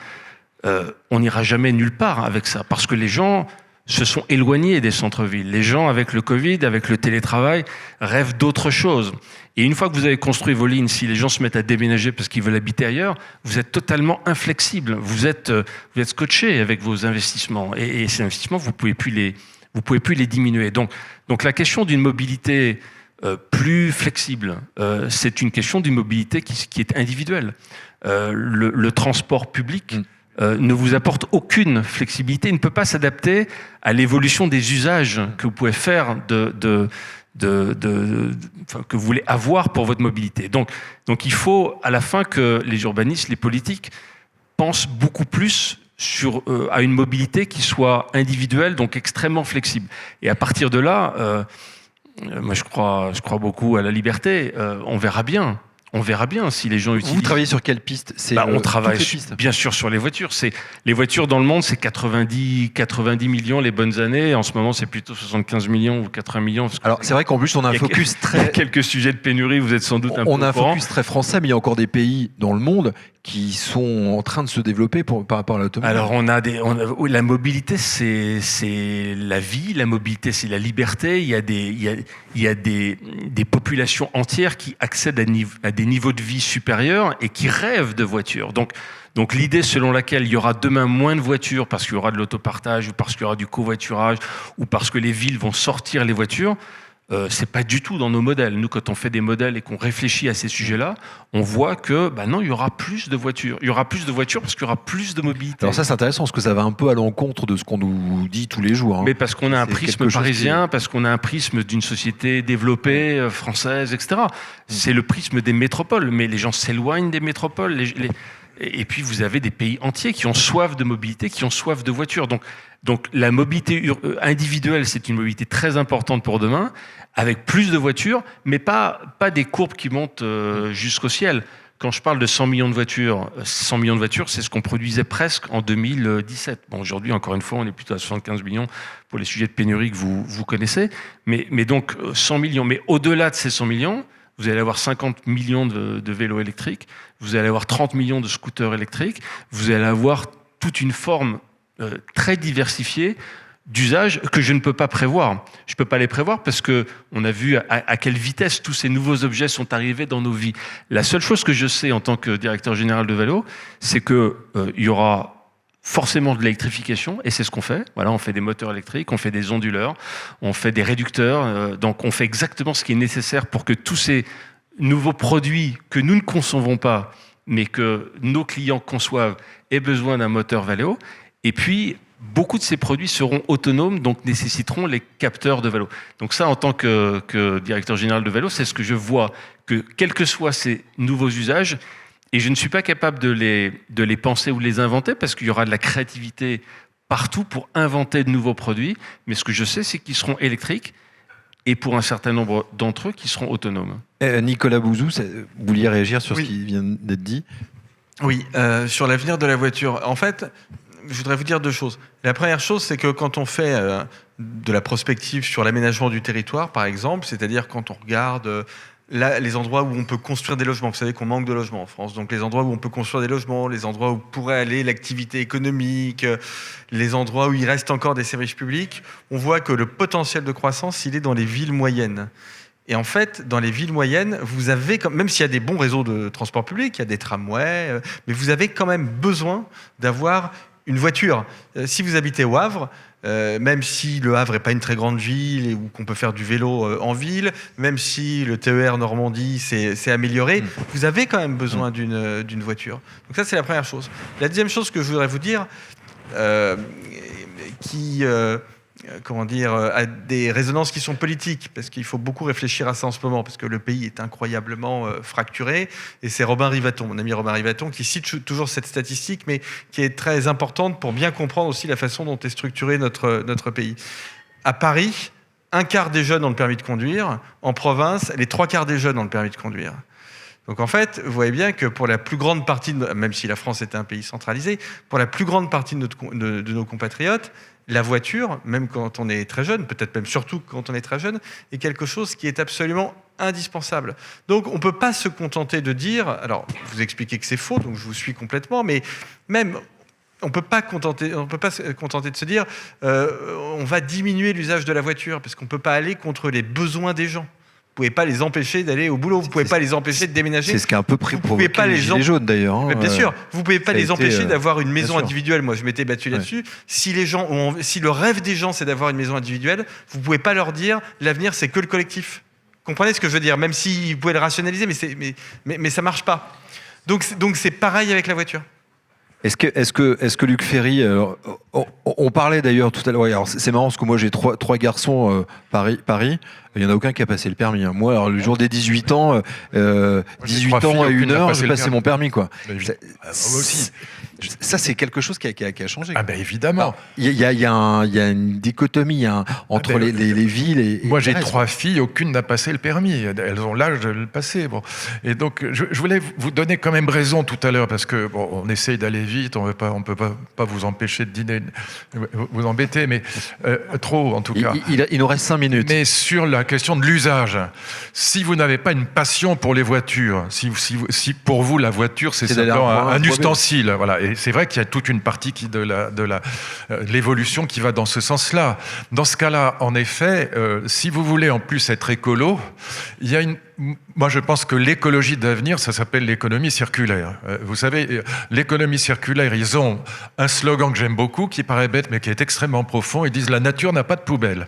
On n'ira jamais nulle part avec ça, parce que les gens se sont éloignés des centres-villes. Les gens, avec le Covid, avec le télétravail, rêvent d'autre chose. Et une fois que vous avez construit vos lignes, si les gens se mettent à déménager parce qu'ils veulent habiter ailleurs, vous êtes totalement inflexible. Vous êtes scotché avec vos investissements. Et ces investissements, vous pouvez plus les diminuer. Donc la question d'une mobilité plus flexible, c'est une question d'une mobilité qui est individuelle. Le transport public ne vous apporte aucune flexibilité, il ne peut pas s'adapter à l'évolution des usages que vous pouvez faire que vous voulez avoir pour votre mobilité. Donc il faut à la fin que les urbanistes, les politiques pensent beaucoup plus à une mobilité qui soit individuelle, donc extrêmement flexible. Et à partir de là, moi je crois beaucoup à la liberté. On verra bien. On verra bien si les gens utilisent... Vous travaillez sur quelle piste? On travaille bien sûr sur les voitures. Les voitures dans le monde, c'est 90 millions les bonnes années. En ce moment, c'est plutôt 75 millions ou 80 millions. Alors, c'est vrai qu'en plus, on a un focus très... Il y a quelques sujets de pénurie, vous êtes sans doute un peu au courant. On a un focus très français, mais il y a encore des pays dans le monde qui sont en train de se développer par rapport à l'automobile. Alors, la mobilité, c'est la vie. La mobilité, c'est la liberté. Il y a des populations entières qui accèdent à des niveaux de vie supérieurs et qui rêvent de voitures. Donc l'idée selon laquelle il y aura demain moins de voitures parce qu'il y aura de l'autopartage ou parce qu'il y aura du covoiturage ou parce que les villes vont sortir les voitures, c'est pas du tout dans nos modèles. Nous, quand on fait des modèles et qu'on réfléchit à ces sujets-là, on voit que non, il y aura plus de voitures. Il y aura plus de voitures parce qu'il y aura plus de mobilité. Alors ça, c'est intéressant parce que ça va un peu à l'encontre de ce qu'on nous dit tous les jours. Mais parce qu'on a un prisme parisien, parce qu'on a un prisme d'une société développée, française, etc. C'est le prisme des métropoles, mais les gens s'éloignent des métropoles. Et puis vous avez des pays entiers qui ont soif de mobilité, qui ont soif de voitures. Donc la mobilité individuelle, c'est une mobilité très importante pour demain, avec plus de voitures, mais pas des courbes qui montent jusqu'au ciel. Quand je parle de 100 millions de voitures, c'est ce qu'on produisait presque en 2017. Bon, aujourd'hui, encore une fois, on est plutôt à 75 millions pour les sujets de pénurie que vous connaissez. Mais donc 100 millions. Mais au-delà de ces 100 millions, vous allez avoir 50 millions de vélos électriques, vous allez avoir 30 millions de scooters électriques, vous allez avoir toute une forme très diversifiée d'usages que je ne peux pas prévoir. Je ne peux pas les prévoir parce qu'on a vu à quelle vitesse tous ces nouveaux objets sont arrivés dans nos vies. La seule chose que je sais en tant que directeur général de Valeo, c'est qu'il y aura forcément de l'électrification, et c'est ce qu'on fait. Voilà, on fait des moteurs électriques, on fait des onduleurs, on fait des réducteurs, donc on fait exactement ce qui est nécessaire pour que tous ces nouveaux produits que nous ne concevons pas, mais que nos clients conçoivent, aient besoin d'un moteur Valeo. Et puis, beaucoup de ces produits seront autonomes, donc nécessiteront les capteurs de Valeo. Donc ça, en tant que directeur général de Valeo, c'est ce que je vois, que quels que soient ces nouveaux usages, et je ne suis pas capable de les penser ou de les inventer, parce qu'il y aura de la créativité partout pour inventer de nouveaux produits, mais ce que je sais, c'est qu'ils seront électriques, et pour un certain nombre d'entre eux, qui seront autonomes. Nicolas Bouzou, vous vouliez réagir sur ce qui vient d'être dit ? Oui, sur l'avenir de la voiture. En fait, je voudrais vous dire deux choses. La première chose, c'est que quand on fait de la prospective sur l'aménagement du territoire, par exemple, c'est-à-dire quand on regarde les endroits où on peut construire des logements, vous savez qu'on manque de logements en France, donc les endroits où on peut construire des logements, les endroits où pourrait aller l'activité économique, les endroits où il reste encore des services publics, on voit que le potentiel de croissance, il est dans les villes moyennes. Et en fait, dans les villes moyennes, vous avez, même s'il y a des bons réseaux de transport public, il y a des tramways, mais vous avez quand même besoin d'avoir une voiture. Si vous habitez au Havre, même si le Havre n'est pas une très grande ville et où qu'on peut faire du vélo en ville, même si le TER Normandie s'est amélioré, vous avez quand même besoin d'une voiture. Donc ça, c'est la première chose. La deuxième chose que je voudrais vous dire, a des résonances qui sont politiques, parce qu'il faut beaucoup réfléchir à ça en ce moment, parce que le pays est incroyablement fracturé, et c'est Robin Rivaton, mon ami Robin Rivaton, qui cite toujours cette statistique, mais qui est très importante pour bien comprendre aussi la façon dont est structuré notre pays. À Paris, 1/4 des jeunes ont le permis de conduire. En province, les 3/4 des jeunes ont le permis de conduire. Donc en fait, vous voyez bien que pour la plus grande partie, même si la France est un pays centralisé, pour la plus grande partie de nos compatriotes, la voiture, même quand on est très jeune, peut-être même surtout quand on est très jeune, est quelque chose qui est absolument indispensable. Donc on ne peut pas se contenter de dire, alors vous expliquez que c'est faux, donc je vous suis complètement, mais même on ne peut pas se contenter de se dire on va diminuer l'usage de la voiture, parce qu'on ne peut pas aller contre les besoins des gens. Vous ne pouvez pas les empêcher d'aller au boulot, vous ne pouvez pas les empêcher de déménager. C'est ce qui a un peu provoqué les gilets jaunes d'ailleurs. Hein, bien sûr, vous ne pouvez pas les empêcher d'avoir une maison individuelle. Moi, je m'étais battu là-dessus. Si le rêve des gens, c'est d'avoir une maison individuelle, vous ne pouvez pas leur dire l'avenir, c'est que le collectif. Comprenez ce que je veux dire? Même si vous pouvez le rationaliser, mais ça ne marche pas. Donc c'est pareil avec la voiture. Est-ce que Luc Ferry, on parlait d'ailleurs tout à l'heure, alors c'est marrant parce que moi j'ai trois garçons Paris, il n'y en a aucun qui a passé le permis. Moi, alors, le jour des 18 ans, 18 ans à 1h, j'ai passé mon permis. Quoi. Moi aussi. Ça, c'est quelque chose qui a changé. Ah ben évidemment. Il y a une dichotomie entre les villes et moi, j'ai 3 filles, aucune n'a passé le permis. Elles ont l'âge de le passer. Bon. Et donc, je voulais vous donner quand même raison tout à l'heure, parce que on essaye d'aller vite, on ne peut pas vous empêcher de dîner, vous embêter, mais trop en tout cas. Il nous reste 5 minutes. Mais sur la question de l'usage, si vous n'avez pas une passion pour les voitures, si pour vous la voiture c'est simplement un ustensile, voilà. Et c'est vrai qu'il y a toute une partie de l'évolution qui va dans ce sens-là. Dans ce cas-là, en effet, si vous voulez en plus être écolo, il y a moi, je pense que l'écologie d'avenir, ça s'appelle l'économie circulaire. Vous savez, l'économie circulaire, ils ont un slogan que j'aime beaucoup, qui paraît bête, mais qui est extrêmement profond. Ils disent « La nature n'a pas de poubelle ».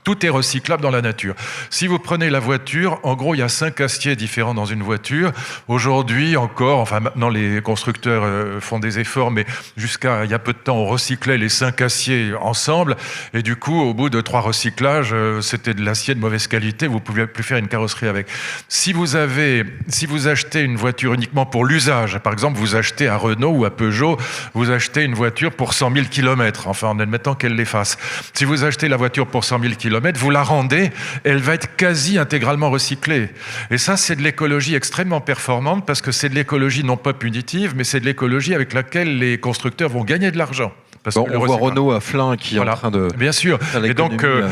Tout est recyclable dans la nature. Si vous prenez la voiture, en gros, il y a 5 aciers différents dans une voiture. Aujourd'hui encore, enfin maintenant les constructeurs font des efforts, mais jusqu'à il y a peu de temps, on recyclait les 5 aciers ensemble. Et du coup, au bout de 3 recyclages, c'était de l'acier de mauvaise qualité. Vous ne pouviez plus faire une carrosserie avec. Si vous achetez une voiture uniquement pour l'usage, par exemple, vous achetez à Renault ou à Peugeot, vous achetez une voiture pour 100 000 km, enfin en admettant qu'elle les fasse. Si vous achetez la voiture pour 100 000 km, vous la rendez, elle va être quasi intégralement recyclée. Et ça, c'est de l'écologie extrêmement performante, parce que c'est de l'écologie non pas punitive, mais c'est de l'écologie avec laquelle les constructeurs vont gagner de l'argent. Parce Bon, que le on voit recyclage- Renault à Flins qui est en train de... Bien sûr. faire Et donc, l'économie,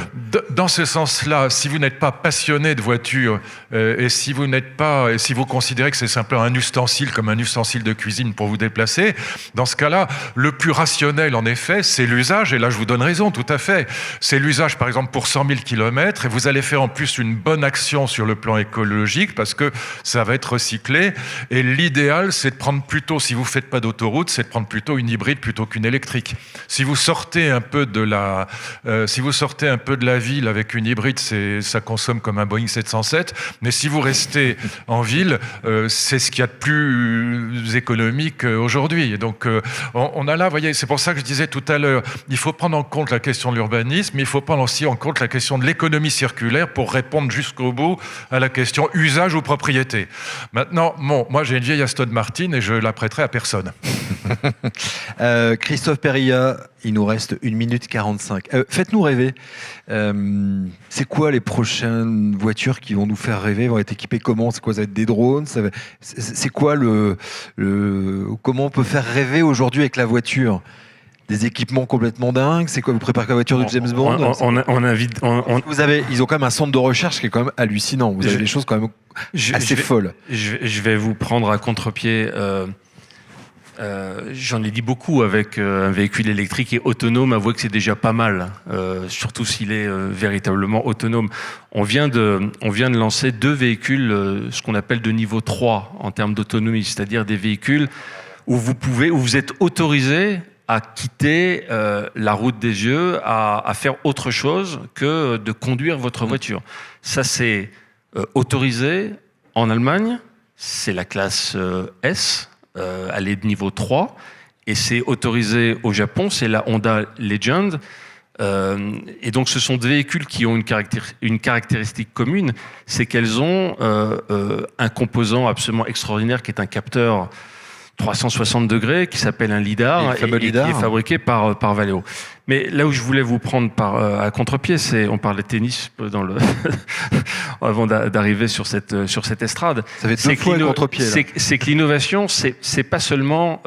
dans ce sens-là, si vous n'êtes pas passionné de voiture et si vous considérez que c'est simplement un ustensile comme un ustensile de cuisine pour vous déplacer, dans ce cas-là, le plus rationnel, en effet, c'est l'usage. Et là, je vous donne raison, tout à fait. C'est l'usage, par exemple, pour 100 000 km. Et vous allez faire en plus une bonne action sur le plan écologique parce que ça va être recyclé. Et l'idéal, c'est de prendre plutôt, si vous ne faites pas d'autoroute, c'est de prendre plutôt une hybride plutôt qu'une électrique. Si vous sortez un peu de la ville avec une hybride, ça consomme comme un Boeing 707. Mais si vous restez en ville, c'est ce qu'il y a de plus économique aujourd'hui. Et donc, on a là, vous voyez, c'est pour ça que je disais tout à l'heure, il faut prendre en compte la question de l'urbanisme, mais il faut prendre aussi en compte la question de l'économie circulaire pour répondre jusqu'au bout à la question usage ou propriété. Maintenant, moi j'ai une vieille Aston Martin et je la prêterai à personne. Christophe Périllat, il nous reste 1 minute 45. Faites-nous rêver. C'est quoi les prochaines voitures qui vont nous faire rêver, vont être équipées comment? C'est quoi, ça va être des drones? C'est quoi comment on peut faire rêver aujourd'hui avec la voiture? Des équipements complètement dingues? C'est quoi? Vous préparez la voiture de James Bond? Ils ont quand même un centre de recherche qui est quand même hallucinant. Vous avez des choses quand même assez folles. Je vais vous prendre à contre-pied. J'en ai dit beaucoup avec un véhicule électrique et autonome. Avouez que c'est déjà pas mal, surtout s'il est véritablement autonome. On vient de lancer 2 véhicules, ce qu'on appelle de niveau 3 en termes d'autonomie, c'est-à-dire des véhicules où vous êtes autorisé à quitter la route des yeux, à faire autre chose que de conduire votre voiture. Ça, c'est autorisé en Allemagne, c'est la classe S, elle est de niveau 3, et c'est autorisé au Japon, c'est la Honda Legend. Et donc, ce sont des véhicules qui ont une caractéristique commune, c'est qu'elles ont un composant absolument extraordinaire qui est un capteur 360 degrés qui s'appelle un lidar et qui est fabriqué par Valeo. Mais là où je voulais vous prendre à contre-pied, on parle de tennis avant d'arriver sur cette estrade. Ça fait 2 fois le contre-pied. C'est que l'innovation, c'est pas seulement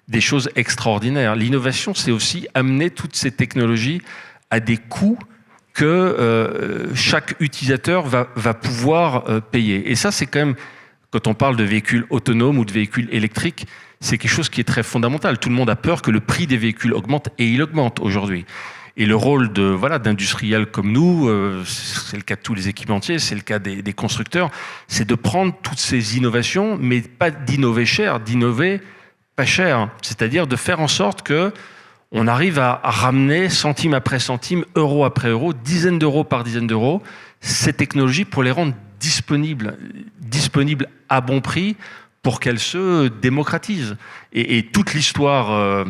des choses extraordinaires. L'innovation, c'est aussi amener toutes ces technologies à des coûts que chaque utilisateur va pouvoir payer. Et ça, c'est quand même, quand on parle de véhicules autonomes ou de véhicules électriques, c'est quelque chose qui est très fondamental. Tout le monde a peur que le prix des véhicules augmente, et il augmente aujourd'hui. Et le rôle d'industriels comme nous, c'est le cas de tous les équipementiers, c'est le cas des constructeurs, c'est de prendre toutes ces innovations, mais pas d'innover cher, d'innover pas cher. C'est-à-dire de faire en sorte que on arrive à ramener centime après centime, euro après euro, dizaines d'euros par dizaines d'euros, ces technologies pour les rendre disponibles à bon prix pour qu'elles se démocratisent. Et toute l'histoire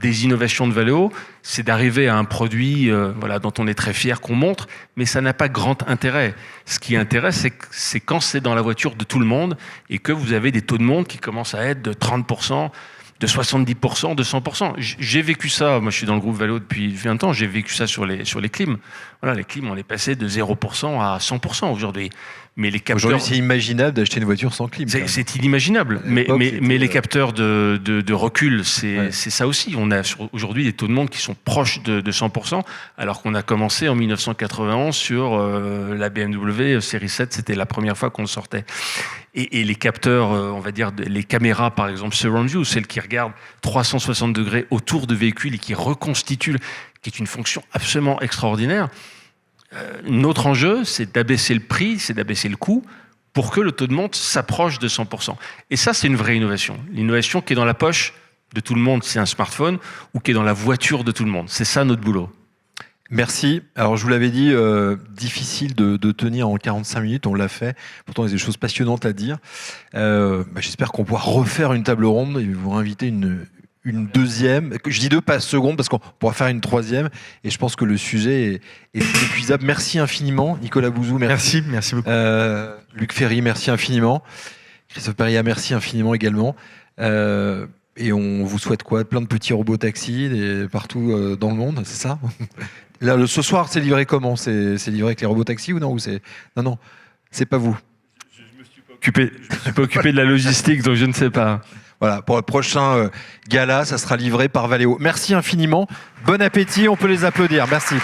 des innovations de Valeo, c'est d'arriver à un produit dont on est très fier, qu'on montre, mais ça n'a pas grand intérêt. Ce qui intéresse, c'est quand c'est dans la voiture de tout le monde et que vous avez des taux de monde qui commencent à être de 30%, de 70%, de 100%. J'ai vécu ça, moi je suis dans le groupe Valeo depuis 20 ans, j'ai vécu ça sur les clims. Voilà, les clims, on est passé de 0% à 100% aujourd'hui. Mais les capteurs... Aujourd'hui, c'est imaginable d'acheter une voiture sans clim. C'est inimaginable. Mais les capteurs de recul, c'est ça aussi. On a aujourd'hui des taux de monde qui sont proches de 100%, alors qu'on a commencé en 1991 sur la BMW série 7, c'était la première fois qu'on le sortait. Et les capteurs, on va dire, les caméras, par exemple, Surround View, celles qui regardent 360 degrés autour de véhicules et qui reconstituent, qui est une fonction absolument extraordinaire. Notre enjeu, c'est d'abaisser le prix, c'est d'abaisser le coût pour que le taux de monte s'approche de 100%. Et ça, c'est une vraie innovation. L'innovation qui est dans la poche de tout le monde, c'est un smartphone, ou qui est dans la voiture de tout le monde. C'est ça notre boulot. Merci. Alors, je vous l'avais dit, difficile de tenir en 45 minutes, on l'a fait. Pourtant, il y a des choses passionnantes à dire. J'espère qu'on pourra refaire une table ronde et vous inviter une deuxième. Je dis 2, pas seconde, parce qu'on pourra faire une 3e. Et je pense que le sujet est épuisable. Merci infiniment. Nicolas Bouzou, merci. Merci beaucoup. Luc Ferry, merci infiniment. Christophe Périllat, merci infiniment également. Et on vous souhaite quoi? Plein de petits robots taxis partout dans le monde, c'est ça? Là, ce soir, c'est livré comment? C'est livré avec les robots taxis ou non? Non, c'est pas vous. Je me suis pas occupé de la logistique, donc je ne sais pas. Voilà, pour le prochain gala, ça sera livré par Valeo. Merci infiniment. Bon appétit, on peut les applaudir. Merci.